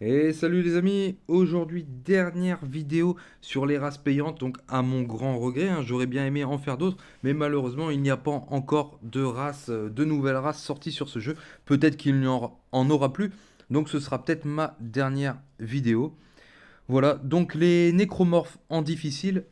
Et salut les amis, aujourd'hui dernière vidéo sur les races payantes, donc à mon grand regret, j'aurais bien aimé en faire d'autres, mais malheureusement il n'y a pas encore de races, de nouvelles races sorties sur ce jeu, peut-être qu'il n'y en aura plus, donc ce sera peut-être ma dernière vidéo. Voilà, donc les nécromorphes en difficile,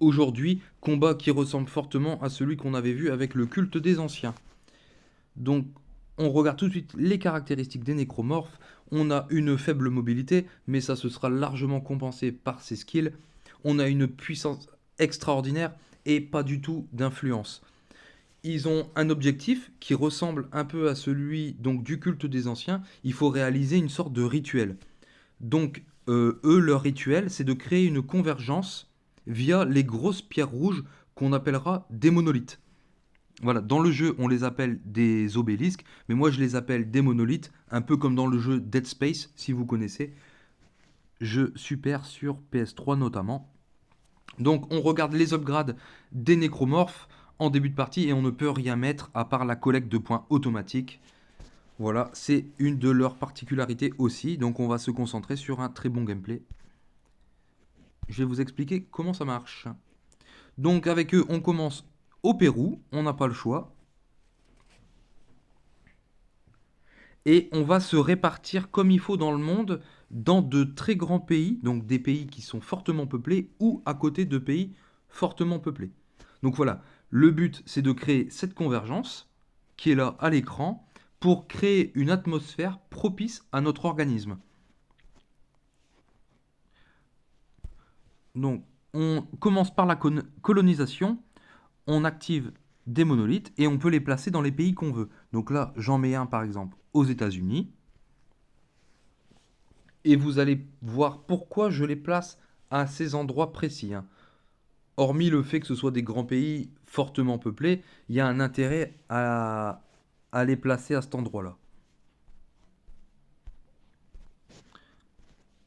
aujourd'hui, combat qui ressemble fortement à celui qu'on avait vu avec le culte des anciens. Donc, on regarde tout de suite les caractéristiques des nécromorphes. On a une faible mobilité, mais ça se sera largement compensé par ses skills. On a une puissance extraordinaire et pas du tout d'influence. Ils ont un objectif qui ressemble un peu à celui donc du culte des anciens. Il faut réaliser une sorte de rituel. Donc, eux, leur rituel, c'est de créer une convergence via les grosses pierres rouges qu'on appellera des monolithes. Voilà, dans le jeu, on les appelle des obélisques, mais moi je les appelle des monolithes, un peu comme dans le jeu Dead Space, si vous connaissez, jeu super sur PS3 notamment. Donc on regarde les upgrades des nécromorphes en début de partie et on ne peut rien mettre à part la collecte de points automatique. Voilà, c'est une de leurs particularités aussi, donc on va se concentrer sur un très bon gameplay. Je vais vous expliquer comment ça marche. Donc avec eux, on commence au Pérou, on n'a pas le choix. Et on va se répartir comme il faut dans le monde, dans de très grands pays, donc des pays qui sont fortement peuplés, ou à côté de pays fortement peuplés. Donc voilà, le but c'est de créer cette convergence, qui est là à l'écran, pour créer une atmosphère propice à notre organisme. Donc on commence par la colonisation, on active des monolithes et on peut les placer dans les pays qu'on veut. Donc là, j'en mets un par exemple aux États-Unis. Et vous allez voir pourquoi je les place à ces endroits précis. Hormis le fait que ce soit des grands pays fortement peuplés, il y a un intérêt à les placer à cet endroit-là.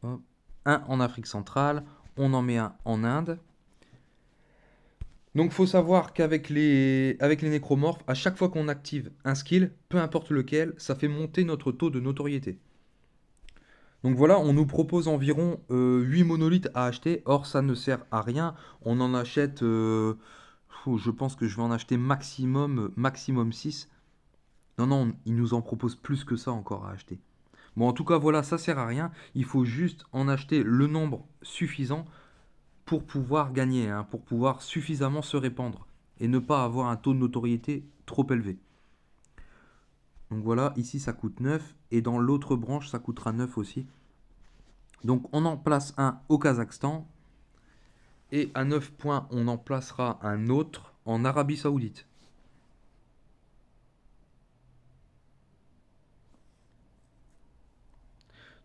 Un en Afrique centrale, on en met un en Inde. Donc il faut savoir avec les nécromorphes, à chaque fois qu'on active un skill, peu importe lequel, ça fait monter notre taux de notoriété. Donc voilà, on nous propose environ 8 monolithes à acheter. Or, ça ne sert à rien. On en achète, je pense que je vais en acheter maximum 6. Non, non, ils nous en proposent plus que ça encore à acheter. Bon, en tout cas, voilà, ça sert à rien. Il faut juste en acheter le nombre suffisant pour pouvoir gagner, pour pouvoir suffisamment se répandre et ne pas avoir un taux de notoriété trop élevé. Donc voilà, ici ça coûte 9 et dans l'autre branche ça coûtera 9 aussi. Donc on en place un au Kazakhstan et à 9 points on en placera un autre en Arabie Saoudite.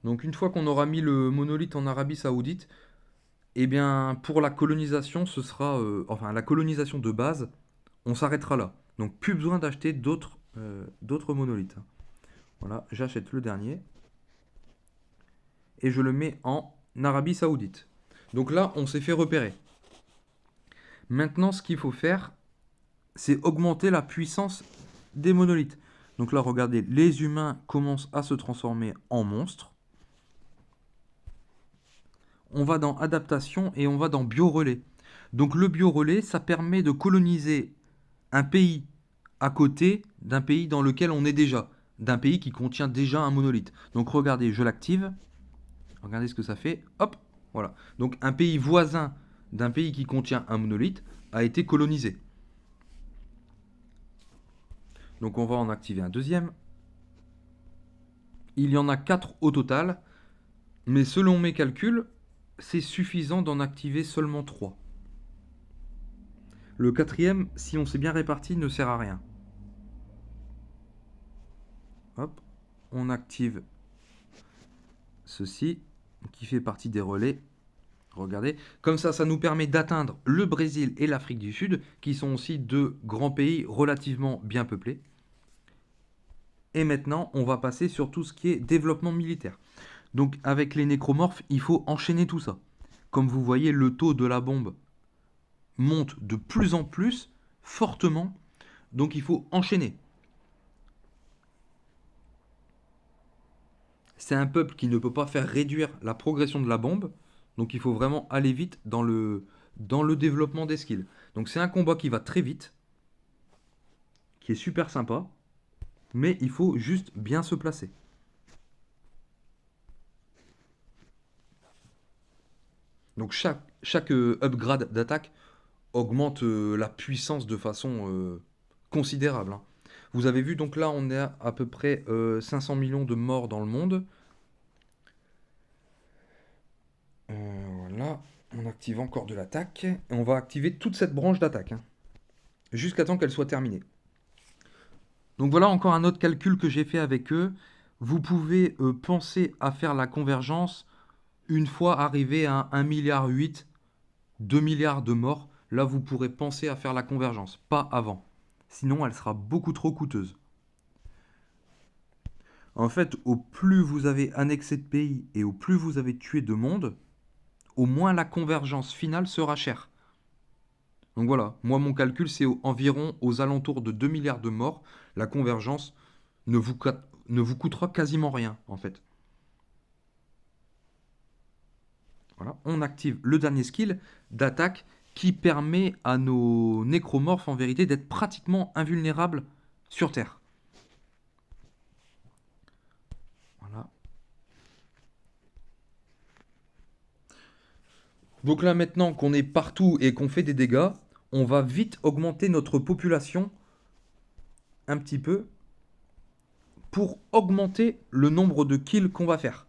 Donc une fois qu'on aura mis le monolithe en Arabie Saoudite, eh bien pour la colonisation ce sera, enfin la colonisation de base, on s'arrêtera là. Donc plus besoin d'acheter d'autres monolithes. Voilà, j'achète le dernier et je le mets en Arabie Saoudite. Donc là on s'est fait repérer. Maintenant ce qu'il faut faire, c'est augmenter la puissance des monolithes. Donc là, regardez, les humains commencent à se transformer en monstres. On va dans adaptation et on va dans biorelais. Donc le biorelais, ça permet de coloniser un pays à côté d'un pays dans lequel on est déjà, d'un pays qui contient déjà un monolithe. Donc regardez, je l'active. Regardez ce que ça fait. Hop, voilà. Donc un pays voisin d'un pays qui contient un monolithe a été colonisé. Donc on va en activer un deuxième. Il y en a 4 au total, mais selon mes calculs, c'est suffisant d'en activer seulement 3. Le quatrième, si on s'est bien réparti, ne sert à rien. Hop, on active ceci, qui fait partie des relais. Regardez, comme ça nous permet d'atteindre le Brésil et l'Afrique du Sud, qui sont aussi deux grands pays relativement bien peuplés. Et maintenant, on va passer sur tout ce qui est développement militaire. Donc avec les nécromorphes, il faut enchaîner tout ça. Comme vous voyez, le taux de la bombe monte de plus en plus fortement, donc il faut enchaîner. c'est un peuple qui ne peut pas faire réduire la progression de la bombe. Donc il faut vraiment aller vite dans le développement des skills. Donc c'est un combat qui va très vite, qui est super sympa, mais il faut juste bien se placer. Donc chaque upgrade d'attaque augmente la puissance de façon considérable, hein. Vous avez vu, donc là on est à peu près 500 millions de morts dans le monde. Voilà, on active encore de l'attaque. Et on va activer toute cette branche d'attaque, hein, jusqu'à temps qu'elle soit terminée. Donc voilà encore un autre calcul que j'ai fait avec eux. Vous pouvez penser à faire la convergence une fois arrivé à 1,8 milliard, 2 milliards de morts. Là, vous pourrez penser à faire la convergence, pas avant. Sinon, elle sera beaucoup trop coûteuse. En fait, au plus vous avez annexé de pays et au plus vous avez tué de monde, au moins la convergence finale sera chère. Donc voilà, moi mon calcul c'est environ aux alentours de 2 milliards de morts. La convergence ne vous coûtera quasiment rien en fait. Voilà, on active le dernier skill d'attaque qui permet à nos nécromorphes en vérité d'être pratiquement invulnérables sur Terre. Voilà. Donc là maintenant qu'on est partout et qu'on fait des dégâts, on va vite augmenter notre population un petit peu pour augmenter le nombre de kills qu'on va faire.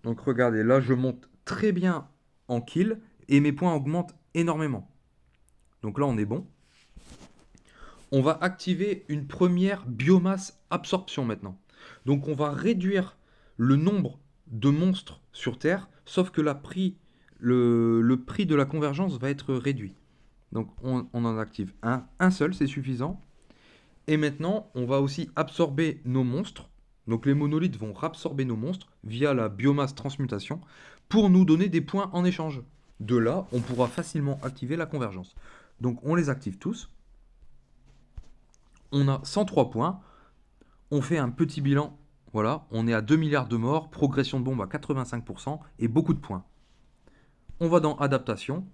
Donc regardez, là je monte très bien en kill et mes points augmentent énormément. Donc là on est bon. On va activer une première biomasse absorption maintenant. Donc on va réduire le nombre de monstres sur Terre, sauf que le prix de la convergence va être réduit. Donc on en active un seul, c'est suffisant. Et maintenant, on va aussi absorber nos monstres. Donc les monolithes vont absorber nos monstres via la biomasse transmutation pour nous donner des points en échange. De là, on pourra facilement activer la convergence. Donc on les active tous. On a 103 points. On fait un petit bilan. Voilà, on est à 2 milliards de morts, progression de bombe à 85% et beaucoup de points. On va dans adaptation.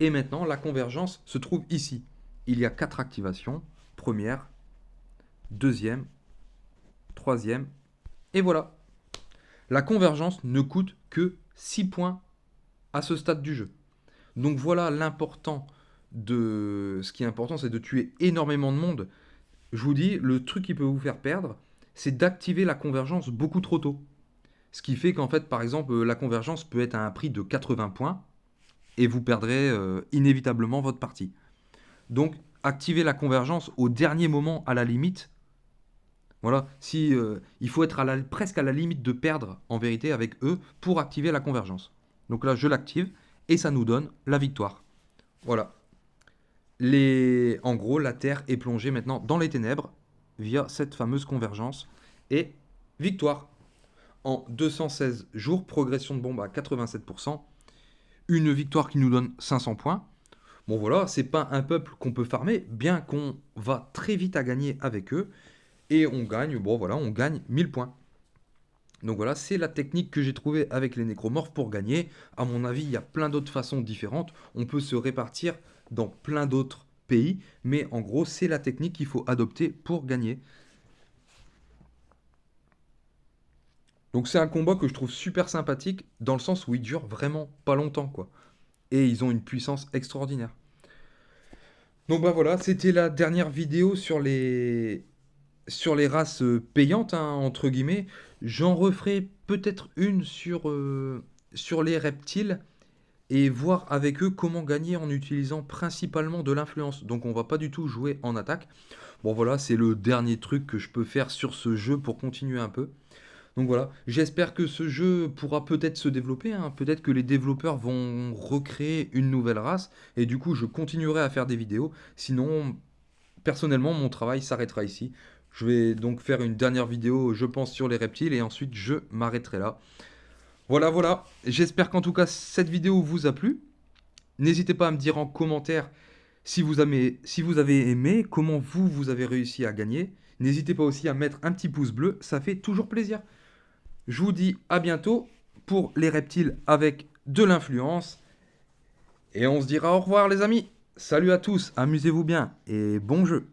Et maintenant, la convergence se trouve ici. Il y a 4 activations. Première, deuxième, troisième, et voilà. La convergence ne coûte que 6 points à ce stade du jeu. Donc voilà l'important de... Ce qui est important, c'est de tuer énormément de monde. Je vous dis, le truc qui peut vous faire perdre, c'est d'activer la convergence beaucoup trop tôt. Ce qui fait qu'en fait, par exemple, la convergence peut être à un prix de 80 points et vous perdrez inévitablement votre partie. Donc, activez la convergence au dernier moment à la limite. Voilà, si, il faut être presque à la limite de perdre en vérité avec eux pour activer la convergence. Donc là, je l'active et ça nous donne la victoire. Voilà. En gros, la Terre est plongée maintenant dans les ténèbres via cette fameuse convergence. Et victoire. En 216 jours, progression de bombe à 87%. Une victoire qui nous donne 500 points. Bon voilà, c'est pas un peuple qu'on peut farmer, bien qu'on va très vite à gagner avec eux. Et on gagne, bon voilà, on gagne 1000 points. Donc voilà, c'est la technique que j'ai trouvée avec les nécromorphes pour gagner. À mon avis, il y a plein d'autres façons différentes. On peut se répartir dans plein d'autres pays, mais en gros, c'est la technique qu'il faut adopter pour gagner. Donc c'est un combat que je trouve super sympathique, dans le sens où il dure vraiment pas longtemps, quoi. Et ils ont une puissance extraordinaire. Donc bah voilà, c'était la dernière vidéo sur les races payantes, hein, entre guillemets. J'en referai peut-être une sur les reptiles et voir avec eux comment gagner en utilisant principalement de l'influence. Donc on va pas du tout jouer en attaque. Bon voilà, c'est le dernier truc que je peux faire sur ce jeu pour continuer un peu. Donc voilà, j'espère que ce jeu pourra peut-être se développer, hein. Peut-être que les développeurs vont recréer une nouvelle race et du coup je continuerai à faire des vidéos. Sinon, personnellement, mon travail s'arrêtera ici. Je vais donc faire une dernière vidéo, je pense, sur les reptiles et ensuite je m'arrêterai là. Voilà, voilà. J'espère qu'en tout cas cette vidéo vous a plu. N'hésitez pas à me dire en commentaire si vous avez aimé, comment vous avez réussi à gagner. N'hésitez pas aussi à mettre un petit pouce bleu, ça fait toujours plaisir. Je vous dis à bientôt pour les reptiles avec de l'influence. Et on se dira au revoir les amis. Salut à tous, amusez-vous bien et bon jeu.